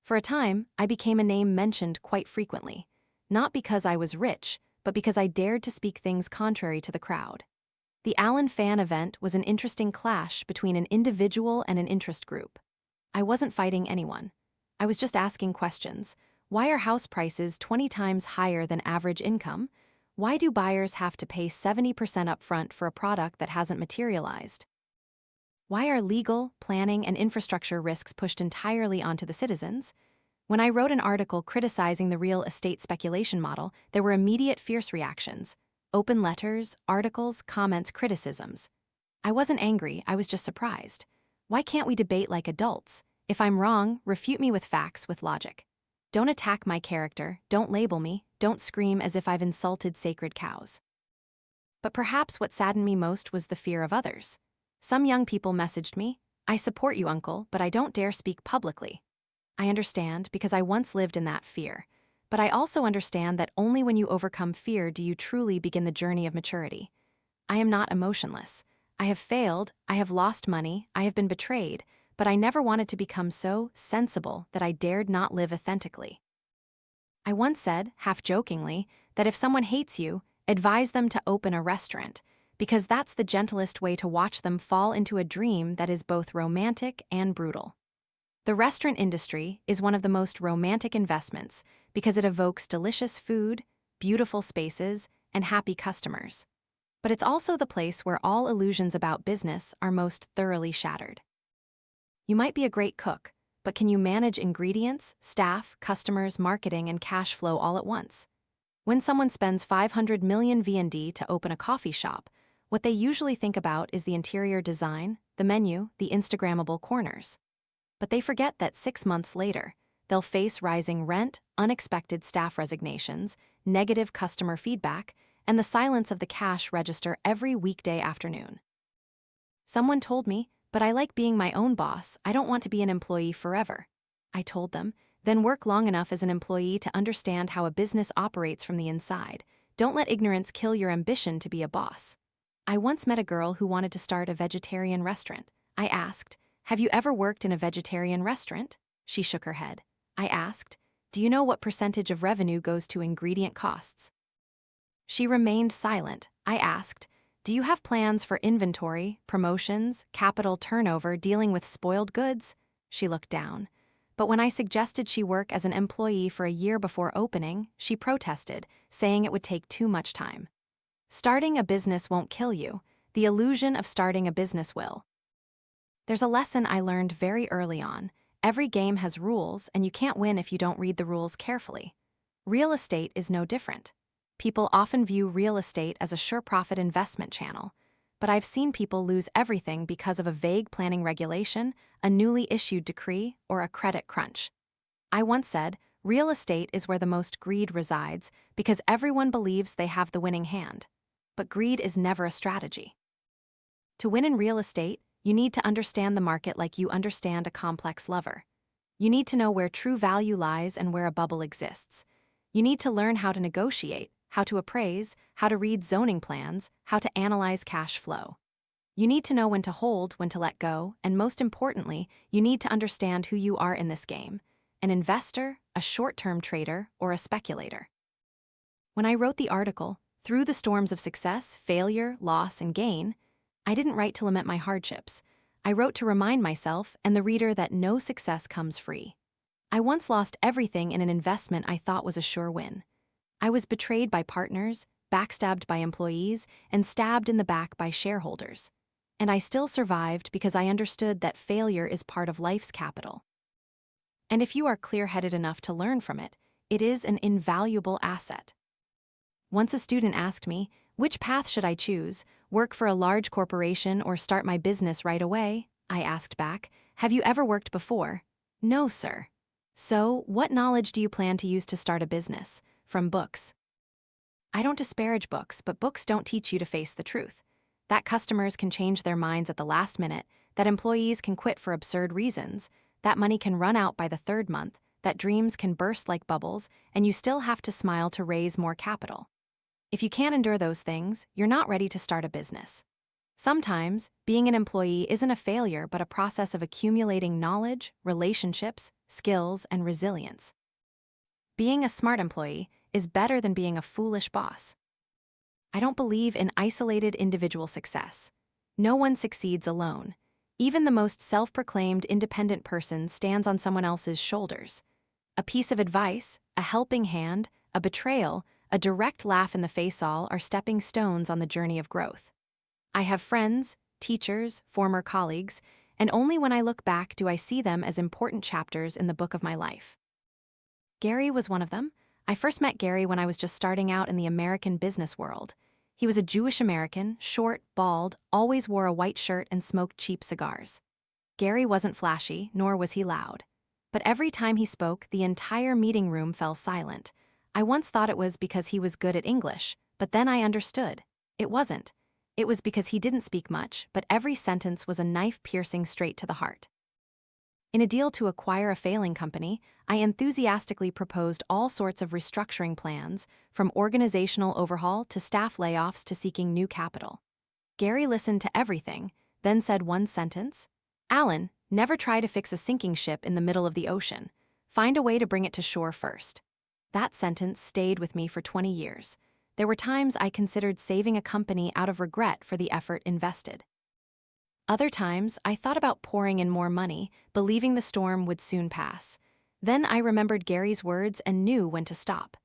For a time, I became a name mentioned quite frequently, not because I was rich, but because I dared to speak things contrary to the crowd. The alanfan event was an interesting clash between an individual and an interest group. I wasn't fighting anyone. I was just asking questions. Why are house prices 20 times higher than average income? Why do buyers have to pay 70% upfront for a product that hasn't materialized? Why are legal, planning, and infrastructure risks pushed entirely onto the citizens? When I wrote an article criticizing the real estate speculation model, there were immediate fierce reactions. Open letters, articles, comments, criticisms. I wasn't angry, I was just surprised. Why can't we debate like adults? If I'm wrong, refute me with facts, with logic. Don't attack my character, don't label me, don't scream as if I've insulted sacred cows. But perhaps what saddened me most was the fear of others. Some young people messaged me, "I support you, uncle, but I don't dare speak publicly." I understand, because I once lived in that fear. But I also understand that only when you overcome fear do you truly begin the journey of maturity. I am not emotionless. I have failed, I have lost money, I have been betrayed, but I never wanted to become so sensible that I dared not live authentically. I once said, half jokingly, that if someone hates you, advise them to open a restaurant, because that's the gentlest way to watch them fall into a dream that is both romantic and brutal. The restaurant industry is one of the most romantic investments because it evokes delicious food, beautiful spaces, and happy customers. But it's also the place where all illusions about business are most thoroughly shattered. You might be a great cook, but can you manage ingredients, staff, customers, marketing, and cash flow all at once? When someone spends 500 million VND to open a coffee shop, what they usually think about is the interior design, the menu, the Instagrammable corners. But they forget that 6 months later, they'll face rising rent, unexpected staff resignations, negative customer feedback, and the silence of the cash register every weekday afternoon. Someone told me, "But I like being my own boss, I don't want to be an employee forever." I told them, "Then work long enough as an employee to understand how a business operates from the inside. Don't let ignorance kill your ambition to be a boss." I once met a girl who wanted to start a vegetarian restaurant. I asked, "Have you ever worked in a vegetarian restaurant?" She shook her head. I asked, "Do you know what percentage of revenue goes to ingredient costs?" She remained silent. I asked, "Do you have plans for inventory, promotions, capital turnover, dealing with spoiled goods?" She looked down. But when I suggested she work as an employee for a year before opening, she protested, saying it would take too much time. Starting a business won't kill you. The illusion of starting a business will. There's a lesson I learned very early on. Every game has rules, and you can't win if you don't read the rules carefully. Real estate is no different. People often view real estate as a sure-profit investment channel, but I've seen people lose everything because of a vague planning regulation, a newly issued decree, or a credit crunch. I once said, real estate is where the most greed resides because everyone believes they have the winning hand. But greed is never a strategy. To win in real estate, you need to understand the market like you understand a complex lover. You need to know where true value lies and where a bubble exists. You need to learn how to negotiate, how to appraise, how to read zoning plans, how to analyze cash flow. You need to know when to hold, when to let go, and most importantly, you need to understand who you are in this game: an investor, a short-term trader, or a speculator. When I wrote the article, Through the Storms of Success, Failure, Loss, and Gain, I didn't write to lament my hardships. I wrote to remind myself and the reader that no success comes free. I once lost everything in an investment I thought was a sure win. I was betrayed by partners, backstabbed by employees, and stabbed in the back by shareholders. And I still survived because I understood that failure is part of life's capital. And if you are clear-headed enough to learn from it, it is an invaluable asset. Once a student asked me, which path should I choose, work for a large corporation or start my business right away? I asked back, have you ever worked before? No, sir. So, what knowledge do you plan to use to start a business? From books. I don't disparage books, but books don't teach you to face the truth. That customers can change their minds at the last minute, that employees can quit for absurd reasons, that money can run out by the third month, that dreams can burst like bubbles, and you still have to smile to raise more capital. If you can't endure those things, you're not ready to start a business. Sometimes, being an employee isn't a failure but a process of accumulating knowledge, relationships, skills, and resilience. Being a smart employee is better than being a foolish boss. I don't believe in isolated individual success. No one succeeds alone. Even the most self-proclaimed independent person stands on someone else's shoulders. A piece of advice, a helping hand, a betrayal, a direct laugh in the face all are stepping stones on the journey of growth. I have friends, teachers, former colleagues, and only when I look back do I see them as important chapters in the book of my life. Gary was one of them. I first met Gary when I was just starting out in the American business world. He was a Jewish American, short, bald, always wore a white shirt and smoked cheap cigars. Gary wasn't flashy, nor was he loud. But every time he spoke, the entire meeting room fell silent. I once thought it was because he was good at English, but then I understood. It wasn't. It was because he didn't speak much, but every sentence was a knife piercing straight to the heart. In a deal to acquire a failing company, I enthusiastically proposed all sorts of restructuring plans, from organizational overhaul to staff layoffs to seeking new capital. Gary listened to everything, then said one sentence, "Alan, never try to fix a sinking ship in the middle of the ocean. Find a way to bring it to shore first." That sentence stayed with me for 20 years. There were times I considered saving a company out of regret for the effort invested. Other times, I thought about pouring in more money, believing the storm would soon pass. Then I remembered Gary's words and knew when to stop.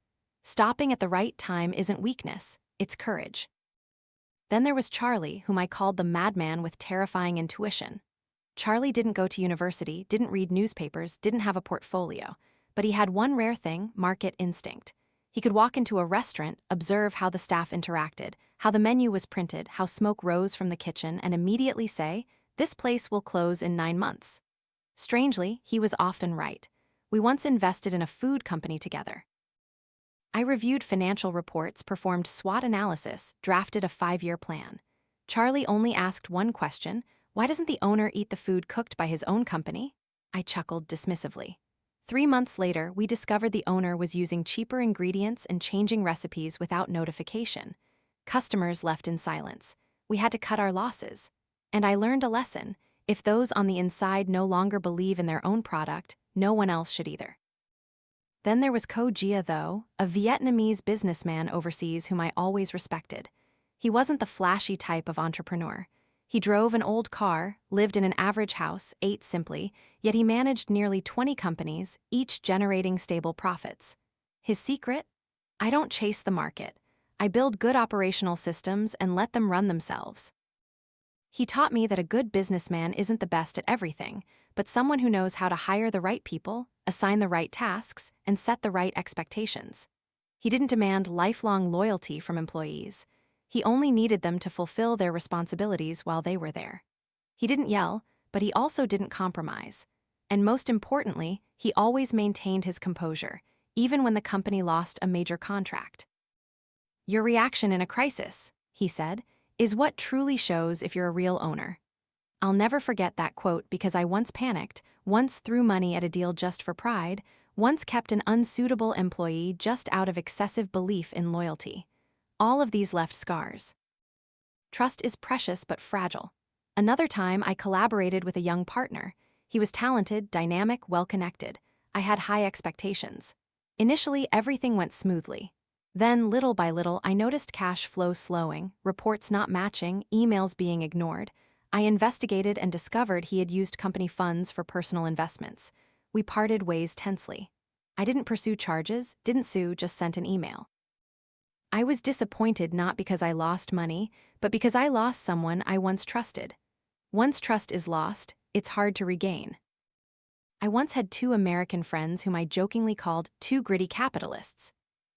Stopping at the right time isn't weakness, it's courage. Then there was Charlie, whom I called the madman with terrifying intuition. Charlie didn't go to university, didn't read newspapers, didn't have a portfolio, but he had one rare thing: market instinct. He could walk into a restaurant, observe how the staff interacted, how the menu was printed, how smoke rose from the kitchen, and immediately say, "This place will close in 9 months." Strangely, he was often right. We once invested in a food company together. I reviewed financial reports, performed SWOT analysis, drafted a 5-year plan. Charlie only asked one question: why doesn't the owner eat the food cooked by his own company? I chuckled dismissively. 3 months later, we discovered the owner was using cheaper ingredients and changing recipes without notification. Customers left in silence. We had to cut our losses. And I learned a lesson: if those on the inside no longer believe in their own product, no one else should either. Then there was Ko Gia, though, a Vietnamese businessman overseas whom I always respected. He wasn't the flashy type of entrepreneur. He drove an old car, lived in an average house, ate simply, yet he managed nearly 20 companies, each generating stable profits. His secret? I don't chase the market. I build good operational systems and let them run themselves. He taught me that a good businessman isn't the best at everything, but someone who knows how to hire the right people, assign the right tasks, and set the right expectations. He didn't demand lifelong loyalty from employees. He only needed them to fulfill their responsibilities while they were there. He didn't yell, but he also didn't compromise. And most importantly, he always maintained his composure, even when the company lost a major contract. "Your reaction in a crisis," he said, "is what truly shows if you're a real owner." I'll never forget that quote because I once panicked, once threw money at a deal just for pride, once kept an unsuitable employee just out of excessive belief in loyalty. All of these left scars. Trust is precious but fragile. Another time, I collaborated with a young partner. He was talented, dynamic, well-connected. I had high expectations. Initially, everything went smoothly. Then, little by little, I noticed cash flow slowing, reports not matching, emails being ignored. I investigated and discovered he had used company funds for personal investments. We parted ways tensely. I didn't pursue charges, didn't sue, just sent an email. I was disappointed not because I lost money, but because I lost someone I once trusted. Once trust is lost, it's hard to regain. I once had 2 American friends whom I jokingly called 2 gritty capitalists.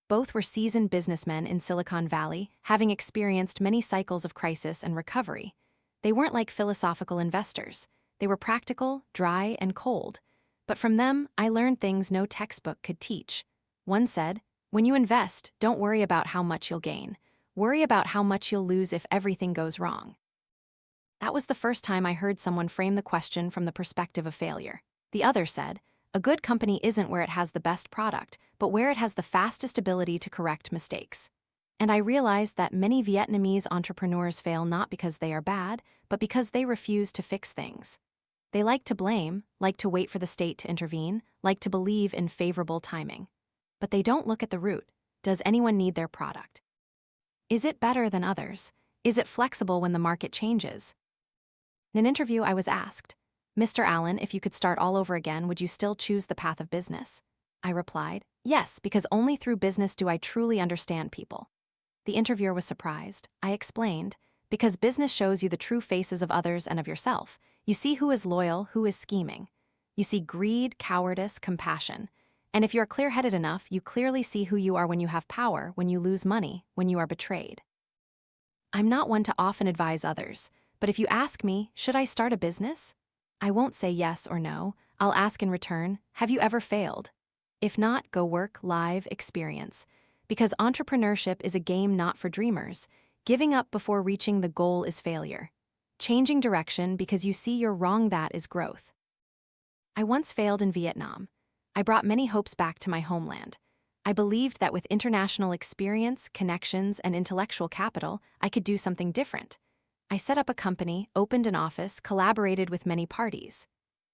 Both were seasoned businessmen in Silicon Valley, having experienced many cycles of crisis and recovery. They weren't like philosophical investors. They were practical, dry, and cold. But from them, I learned things no textbook could teach. One said, "When you invest, don't worry about how much you'll gain. Worry about how much you'll lose if everything goes wrong." That was the first time I heard someone frame the question from the perspective of failure. The other said, "A good company isn't where it has the best product, but where it has the fastest ability to correct mistakes." And I realized that many Vietnamese entrepreneurs fail not because they are bad, but because they refuse to fix things. They like to blame, like to wait for the state to intervene, like to believe in favorable timing. But they don't look at the root. Does anyone need their product? Is it better than others? Is it flexible when the market changes? In an interview, I was asked, "Mr. Allen, if you could start all over again, would you still choose the path of business?" I replied, "Yes, because only through business do I truly understand people." The interviewer was surprised. I explained, "Because business shows you the true faces of others and of yourself. You see who is loyal, who is scheming. You see greed, cowardice, compassion. And if you're clear-headed enough, you clearly see who you are when you have power, when you lose money, when you are betrayed." I'm not one to often advise others, but if you ask me, should I start a business? I won't say yes or no. I'll ask in return, have you ever failed? If not, go work, live, experience. Because entrepreneurship is a game not for dreamers. Giving up before reaching the goal is failure. Changing direction because you see you're wrong, that is growth. I once failed in Vietnam. I brought many hopes back to my homeland. I believed that with international experience, connections, and intellectual capital, I could do something different. I set up a company, opened an office, collaborated with many parties.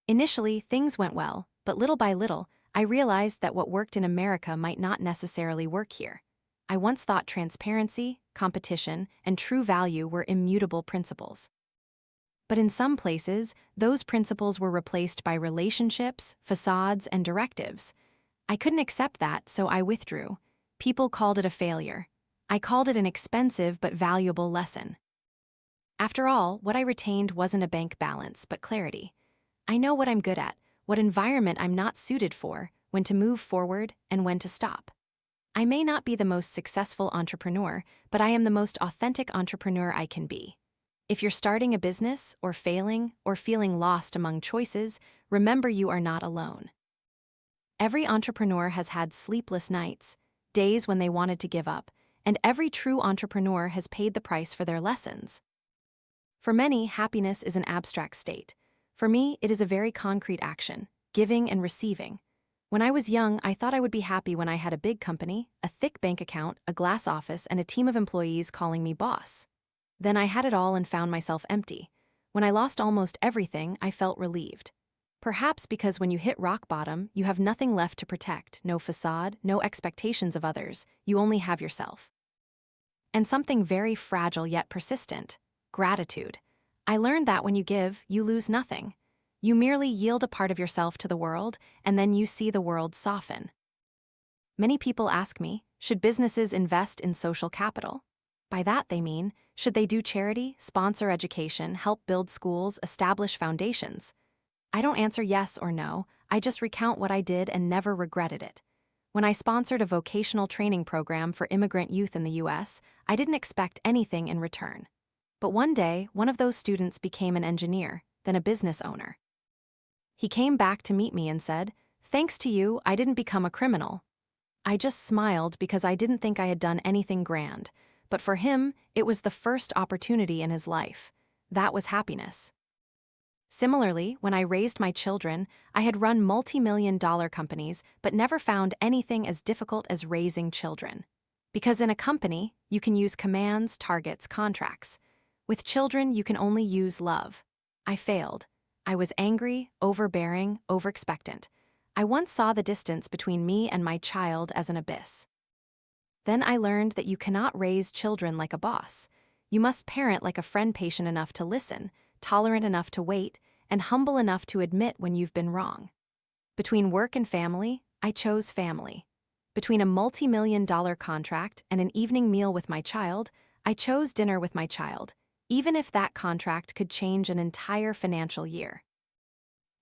Initially, things went well, but little by little, I realized that what worked in America might not necessarily work here. I once thought transparency, competition, and true value were immutable principles. But in some places, those principles were replaced by relationships, facades, and directives. I couldn't accept that, so I withdrew. People called it a failure. I called it an expensive but valuable lesson. After all, what I retained wasn't a bank balance, but clarity. I know what I'm good at, what environment I'm not suited for, when to move forward, and when to stop. I may not be the most successful entrepreneur, but I am the most authentic entrepreneur I can be. If you're starting a business, or failing, or feeling lost among choices, remember you are not alone. Every entrepreneur has had sleepless nights, days when they wanted to give up, and every true entrepreneur has paid the price for their lessons. For many, happiness is an abstract state. For me, it is a very concrete action, giving and receiving. When I was young, I thought I would be happy when I had a big company, a thick bank account, a glass office, and a team of employees calling me boss. Then I had it all and found myself empty. When I lost almost everything, I felt relieved. Perhaps because when you hit rock bottom, you have nothing left to protect, no facade, no expectations of others, you only have yourself. And something very fragile yet persistent, gratitude. I learned that when you give, you lose nothing. You merely yield a part of yourself to the world, and then you see the world soften. Many people ask me, should businesses invest in social capital? By that they mean, should they do charity, sponsor education, help build schools, establish foundations? I don't answer yes or no, I just recount what I did and never regretted it. When I sponsored a vocational training program for immigrant youth in the US, I didn't expect anything in return. But one day, one of those students became an engineer, then a business owner. He came back to meet me and said, "Thanks to you, I didn't become a criminal." I just smiled because I didn't think I had done anything grand, but for him, it was the first opportunity in his life. That was happiness. Similarly, when I raised my children, I had run multi-million-dollar companies, but never found anything as difficult as raising children. Because in a company, you can use commands, targets, contracts. With children, you can only use love. I failed. I was angry, overbearing, overexpectant. I once saw the distance between me and my child as an abyss. Then I learned that you cannot raise children like a boss. You must parent like a friend, patient enough to listen, tolerant enough to wait, and humble enough to admit when you've been wrong. Between work and family, I chose family. Between a multi-million-dollar contract and an evening meal with my child, I chose dinner with my child, even if that contract could change an entire financial year.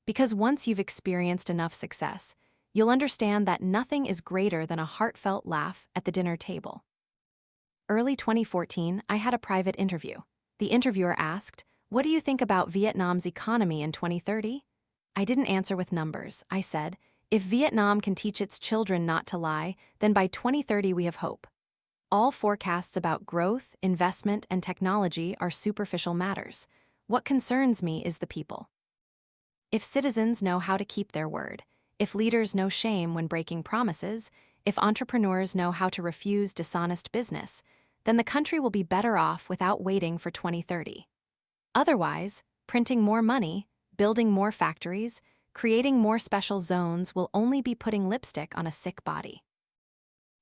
Because once you've experienced enough success, you'll understand that nothing is greater than a heartfelt laugh at the dinner table. Early 2014, I had a private interview. The interviewer asked, "What do you think about Vietnam's economy in 2030? I didn't answer with numbers. I said, "If Vietnam can teach its children not to lie, then by 2030 we have hope." All forecasts about growth, investment, and technology are superficial matters. What concerns me is the people. If citizens know how to keep their word, if leaders know shame when breaking promises, if entrepreneurs know how to refuse dishonest business, then the country will be better off without waiting for 2030. Otherwise, printing more money, building more factories, creating more special zones will only be putting lipstick on a sick body.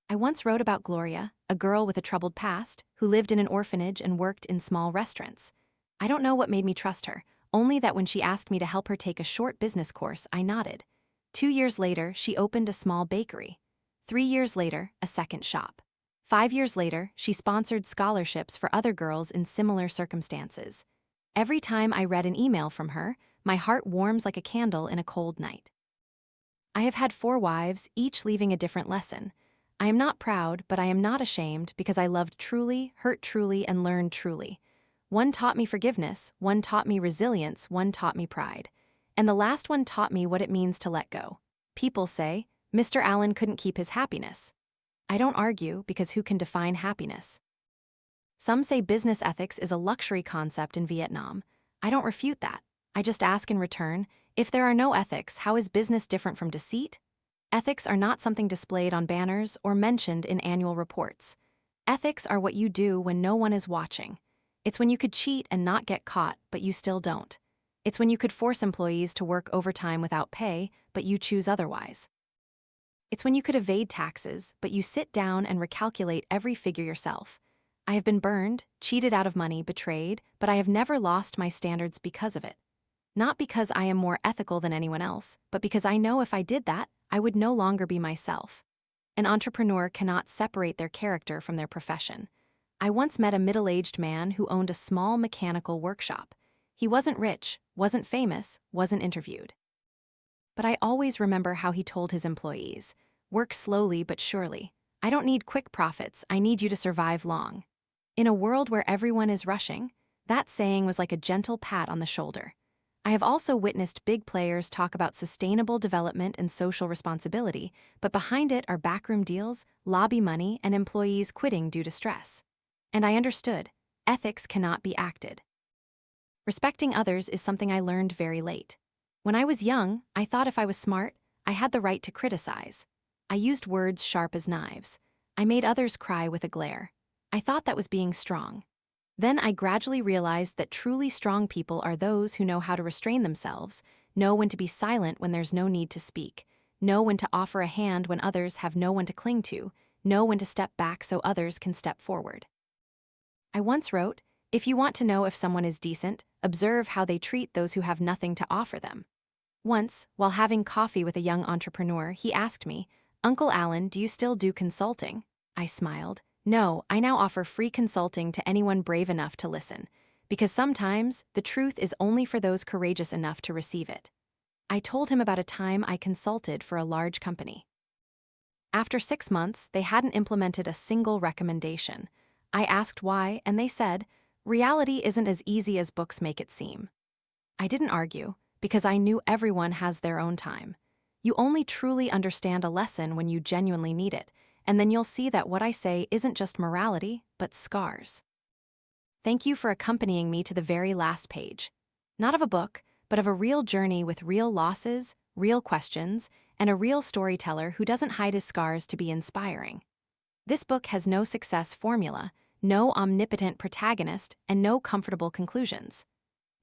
I once wrote about Gloria, a girl with a troubled past, who lived in an orphanage and worked in small restaurants. I don't know what made me trust her, only that when she asked me to help her take a short business course, I nodded. 2 years later, she opened a small bakery. 3 years later, a second shop. 5 years later, she sponsored scholarships for other girls in similar circumstances. Every time I read an email from her, my heart warms like a candle in a cold night. I have had 4 wives, each leaving a different lesson. I am not proud, but I am not ashamed because I loved truly, hurt truly, and learned truly. One taught me forgiveness, one taught me resilience, one taught me pride. And the last one taught me what it means to let go. People say, Mr. Allen couldn't keep his happiness. I don't argue because who can define happiness? Some say business ethics is a luxury concept in Vietnam. I don't refute that. I just ask in return, if there are no ethics, how is business different from deceit? Ethics are not something displayed on banners or mentioned in annual reports. Ethics are what you do when no one is watching. It's when you could cheat and not get caught, but you still don't. It's when you could force employees to work overtime without pay, but you choose otherwise. It's when you could evade taxes, but you sit down and recalculate every figure yourself. I have been burned, cheated out of money, betrayed, but I have never lost my standards because of it. Not because I am more ethical than anyone else, but because I know if I did that, I would no longer be myself. An entrepreneur cannot separate their character from their profession. I once met a middle-aged man who owned a small mechanical workshop. He wasn't rich, wasn't famous, wasn't interviewed. But I always remember how he told his employees, "Work slowly but surely. I don't need quick profits, I need you to survive long." In a world where everyone is rushing, that saying was like a gentle pat on the shoulder. I have also witnessed big players talk about sustainable development and social responsibility, but behind it are backroom deals, lobby money, and employees quitting due to stress. And I understood, ethics cannot be acted. Respecting others is something I learned very late. When I was young, I thought if I was smart, I had the right to criticize. I used words sharp as knives. I made others cry with a glare. I thought that was being strong. Then I gradually realized that truly strong people are those who know how to restrain themselves, know when to be silent when there's no need to speak, know when to offer a hand when others have no one to cling to, know when to step back so others can step forward. I once wrote, "If you want to know if someone is decent, observe how they treat those who have nothing to offer them." Once, while having coffee with a young entrepreneur, he asked me, "Uncle Allen, do you still do consulting?" I smiled. "No, I now offer free consulting to anyone brave enough to listen, because sometimes the truth is only for those courageous enough to receive it." I told him about a time I consulted for a large company. After 6 months, they hadn't implemented a single recommendation. I asked why, and they said, "Reality isn't as easy as books make it seem." I didn't argue, because I knew everyone has their own time. You only truly understand a lesson when you genuinely need it, and then you'll see that what I say isn't just morality, but scars. Thank you for accompanying me to the very last page. Not of a book, but of a real journey with real losses, real questions, and a real storyteller who doesn't hide his scars to be inspiring. This book has no success formula, no omnipotent protagonist, and no comfortable conclusions.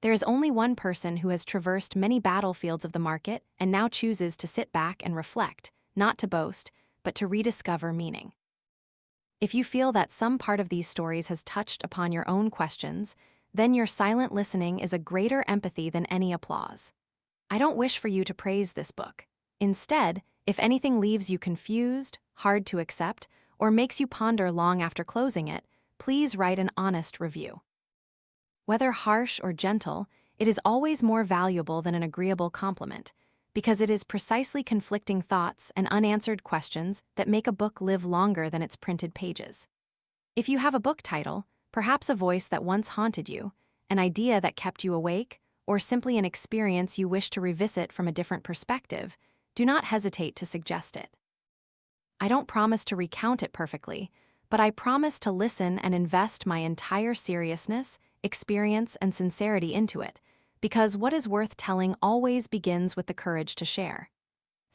There is only one person who has traversed many battlefields of the market and now chooses to sit back and reflect, not to boast, but to rediscover meaning. If you feel that some part of these stories has touched upon your own questions, then your silent listening is a greater empathy than any applause. I don't wish for you to praise this book. Instead, if anything leaves you confused, hard to accept, or makes you ponder long after closing it, please write an honest review. Whether harsh or gentle, it is always more valuable than an agreeable compliment, because it is precisely conflicting thoughts and unanswered questions that make a book live longer than its printed pages. If you have a book title, perhaps a voice that once haunted you, an idea that kept you awake, or simply an experience you wish to revisit from a different perspective, do not hesitate to suggest it. I don't promise to recount it perfectly, but I promise to listen and invest my entire seriousness, experience, and sincerity into it, because what is worth telling always begins with the courage to share.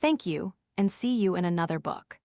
Thank you, and see you in another book.